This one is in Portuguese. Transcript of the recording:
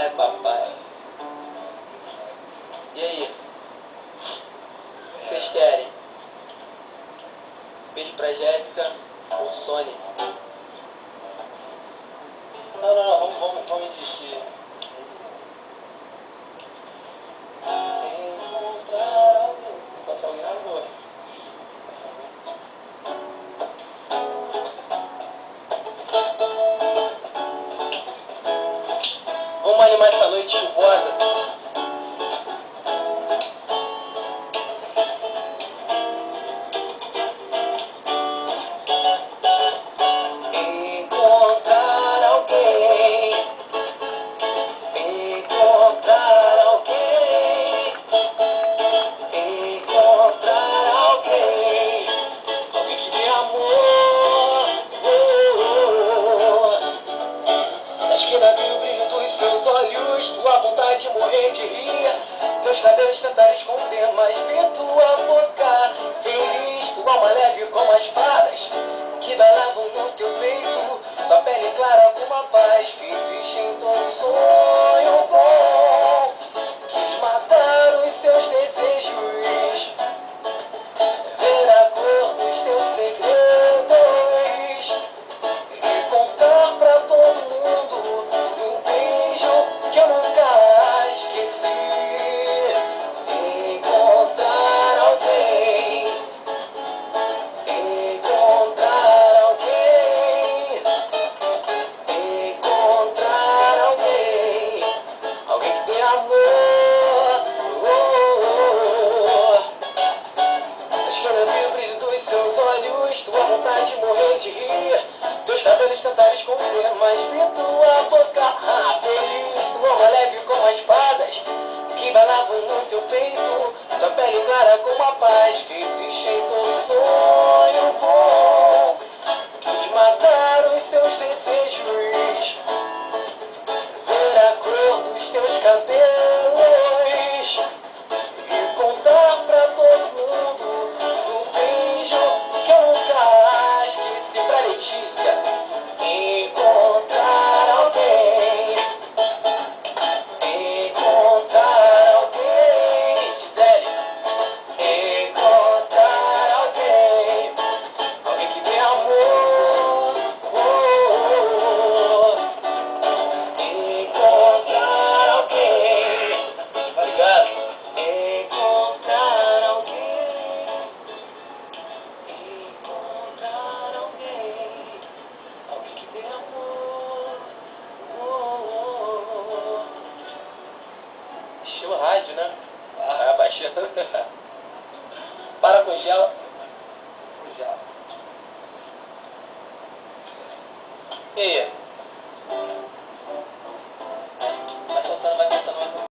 Ai, papai. E aí? O que vocês querem? Beijo pra Jéssica ou Sony? Não, vamos desistir. Encontrar alguém na rua. Vamos animar essa noite chuvosa. Encontrar alguém. Encontrar alguém. Encontrar alguém. Alguém que dê amor. Na esquina vi o brilho dos seus olhos, tua vontade de morrer de rir. Teus cabelos tentaram esconder, mas vi tua boca feliz, tua alma leve como as fadas que bailavam no teu peito, tua pele clara como a paz que existe em todo sonho bom. Quis matar os seus desejos, ver a cor dos teus segredos e contar pra todo mundo um beijo que eu nunca esqueci. Encontrar alguém. Encontrar alguém. Encontrar alguém. Alguém que dê amor. Acho que eu não vi o brilho dos seus olhos, tua vontade de morrer de rir. Teus cabelos tentaram esconder, mas vi tua boca feliz, tua alma leve como as espadas que bailavam no teu peito, tua pele clara como a paz que existe em todo sonho bom. Quis matar os seus desejos, ver a cor dos teus cabelos e contar pra todo mundo do beijo que eu nunca esqueci. Pra Letícia. Encontrar alguém. Encontrar alguém. Gisele. Encontrar alguém. Alguém que dê amor. Encontrar alguém. Obrigado. Encontrar alguém. Encontrar alguém. Alguém que dê amor. Estilo rádio, né? Ah, abaixando. Para, congela. Congela. E aí?